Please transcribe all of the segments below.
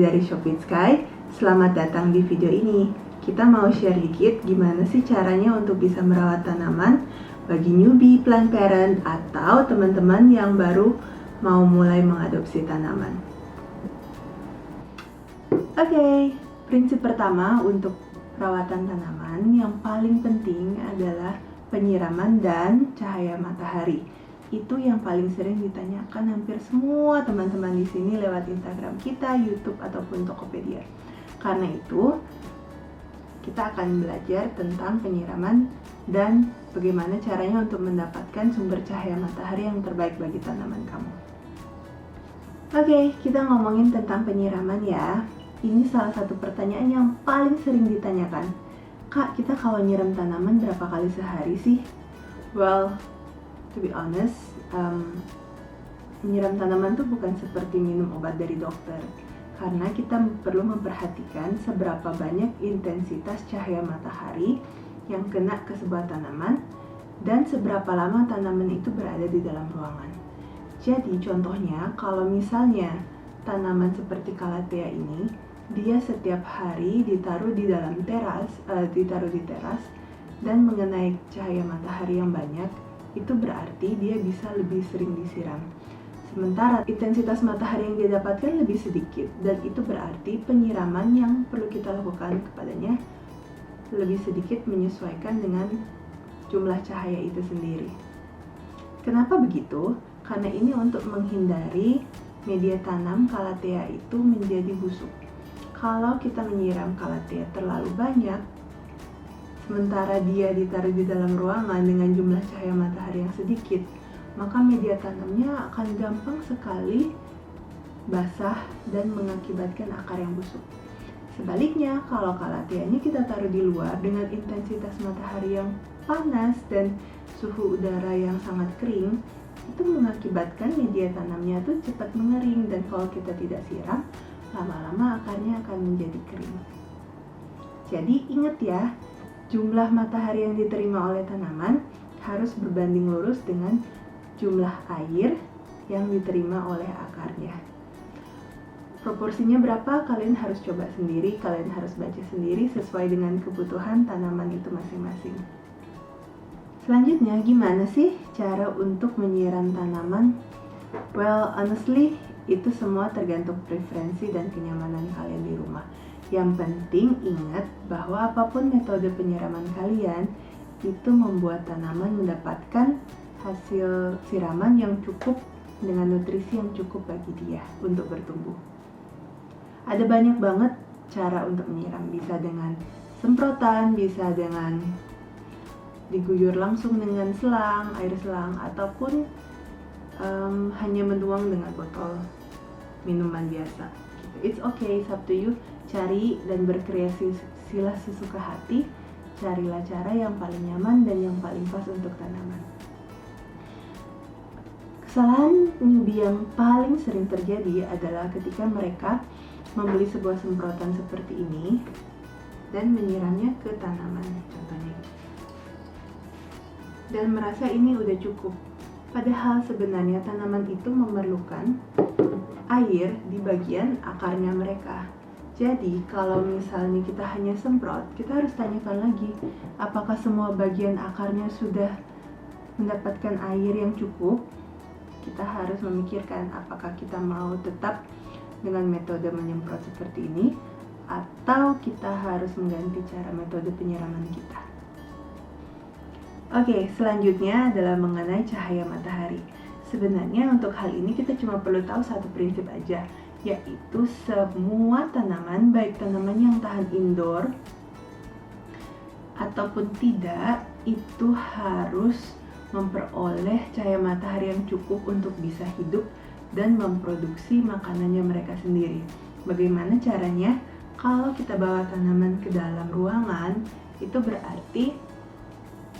dari Shopee Sky. Selamat datang di video ini. Kita mau share dikit gimana sih caranya untuk bisa merawat tanaman bagi newbie plant parent atau teman-teman yang baru mau mulai mengadopsi tanaman. Oke, prinsip pertama untuk perawatan tanaman yang paling penting adalah penyiraman dan cahaya matahari. Itu yang paling sering ditanyakan hampir semua teman-teman di sini lewat Instagram kita, YouTube, ataupun Tokopedia. Karena itu, kita akan belajar tentang penyiraman dan bagaimana caranya untuk mendapatkan sumber cahaya matahari yang terbaik bagi tanaman kamu. Oke, kita ngomongin tentang penyiraman ya. Ini salah satu pertanyaan yang paling sering ditanyakan. Kak, kita kalau nyiram tanaman berapa kali sehari sih? Well, to be honest, menyiram tanaman tuh bukan seperti minum obat dari dokter, karena kita perlu memperhatikan seberapa banyak intensitas cahaya matahari yang kena ke sebuah tanaman dan seberapa lama tanaman itu berada di dalam ruangan. Jadi contohnya, kalau misalnya tanaman seperti Calathea ini, dia setiap hari ditaruh di teras dan mengenai cahaya matahari yang banyak, itu berarti dia bisa lebih sering disiram. Sementara intensitas matahari yang dia dapatkan lebih sedikit, dan itu berarti penyiraman yang perlu kita lakukan kepadanya lebih sedikit menyesuaikan dengan jumlah cahaya itu sendiri. Kenapa begitu? Karena ini untuk menghindari media tanam Calathea itu menjadi busuk. Kalau kita menyiram Calathea terlalu banyak, sementara dia ditaruh di dalam ruangan dengan jumlah cahaya matahari yang sedikit, maka media tanamnya akan gampang sekali basah dan mengakibatkan akar yang busuk. Sebaliknya, kalau Calathea ini kita taruh di luar dengan intensitas matahari yang panas dan suhu udara yang sangat kering, itu mengakibatkan media tanamnya tuh cepat mengering, dan kalau kita tidak siram, lama-lama akarnya akan menjadi kering. Jadi ingat ya, jumlah matahari yang diterima oleh tanaman harus berbanding lurus dengan jumlah air yang diterima oleh akarnya. Proporsinya berapa? Kalian harus coba sendiri, kalian harus baca sendiri sesuai dengan kebutuhan tanaman itu masing-masing. Selanjutnya, gimana sih cara untuk menyiram tanaman? Well, honestly, itu semua tergantung preferensi dan kenyamanan kalian di rumah. Yang penting ingat bahwa apapun metode penyiraman kalian, itu membuat tanaman mendapatkan hasil siraman yang cukup dengan nutrisi yang cukup bagi dia untuk bertumbuh. Ada banyak banget cara untuk menyiram, bisa dengan semprotan, bisa dengan diguyur langsung dengan air selang, ataupun hanya menuang dengan botol minuman biasa. It's okay, it's up to you. Cari dan berkreasi sila sesuka hati. Carilah cara yang paling nyaman dan yang paling pas untuk tanaman. Kesalahan newbie yang paling sering terjadi adalah ketika mereka membeli sebuah semprotan seperti ini dan menyiramnya ke tanaman, contohnya, dan merasa ini udah cukup. Padahal sebenarnya tanaman itu memerlukan air di bagian akarnya mereka. Jadi kalau misalnya kita hanya semprot, kita harus tanyakan lagi, apakah semua bagian akarnya sudah mendapatkan air yang cukup? Kita harus memikirkan apakah kita mau tetap dengan metode menyemprot seperti ini, atau kita harus mengganti cara metode penyiraman kita. Oke, selanjutnya adalah mengenai cahaya matahari. Sebenarnya untuk hal ini kita cuma perlu tahu satu prinsip aja, yaitu semua tanaman, baik tanaman yang tahan indoor ataupun tidak, itu harus memperoleh cahaya matahari yang cukup untuk bisa hidup dan memproduksi makanannya mereka sendiri. Bagaimana caranya? Kalau kita bawa tanaman ke dalam ruangan, itu berarti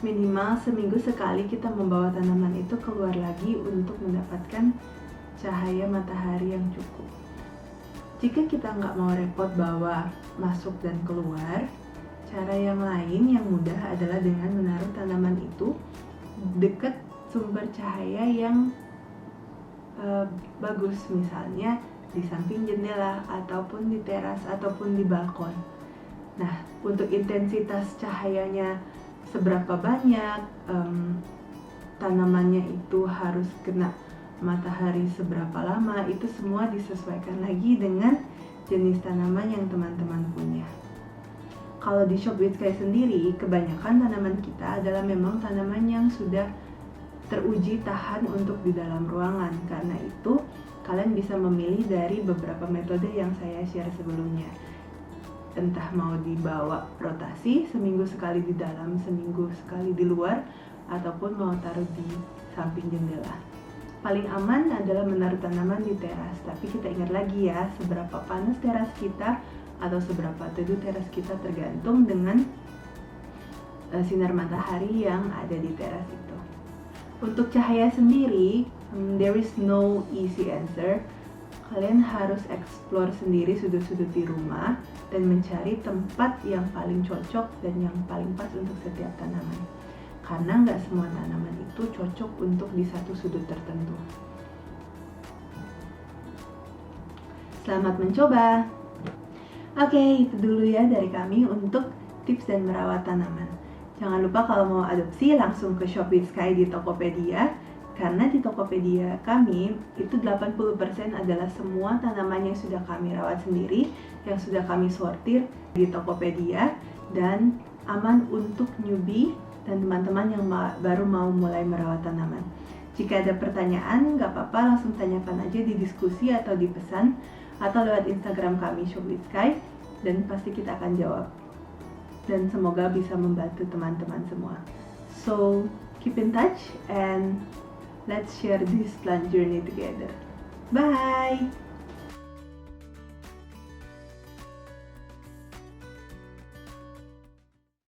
minimal seminggu sekali kita membawa tanaman itu keluar lagi untuk mendapatkan cahaya matahari yang cukup. Jika kita nggak mau repot bawa masuk dan keluar, cara yang lain yang mudah adalah dengan menaruh tanaman itu dekat sumber cahaya yang bagus, misalnya di samping jendela, ataupun di teras, ataupun di balkon. Nah, untuk intensitas cahayanya seberapa banyak, tanamannya itu harus kena matahari seberapa lama, itu semua disesuaikan lagi dengan jenis tanaman yang teman-teman punya. Kalau di Shop with Sky sendiri, kebanyakan tanaman kita adalah memang tanaman yang sudah teruji tahan untuk di dalam ruangan. Karena itu, kalian bisa memilih dari beberapa metode yang saya share sebelumnya. Entah mau dibawa rotasi, seminggu sekali di dalam, seminggu sekali di luar, ataupun mau taruh di samping jendela. Paling aman adalah menaruh tanaman di teras, tapi kita ingat lagi ya, seberapa panas teras kita atau seberapa teduh teras kita tergantung dengan sinar matahari yang ada di teras itu. Untuk cahaya sendiri, there is no easy answer. Kalian harus explore sendiri sudut-sudut di rumah dan mencari tempat yang paling cocok dan yang paling pas untuk setiap tanaman. Karena nggak semua tanaman itu cocok untuk di satu sudut tertentu. Selamat mencoba! Oke, itu dulu ya dari kami untuk tips dan merawat tanaman. Jangan lupa kalau mau adopsi langsung ke Shop with Sky di Tokopedia. Karena di Tokopedia kami itu 80% adalah semua tanaman yang sudah kami rawat sendiri, yang sudah kami sortir di Tokopedia, dan aman untuk newbie dan teman-teman yang baru mau mulai merawat tanaman. Jika ada pertanyaan, gak apa-apa, langsung tanyakan aja di diskusi atau di pesan, atau lewat Instagram kami Shop with Sky, dan pasti kita akan jawab. Dan semoga bisa membantu teman-teman semua. So, keep in touch and let's share this plant journey together. Bye!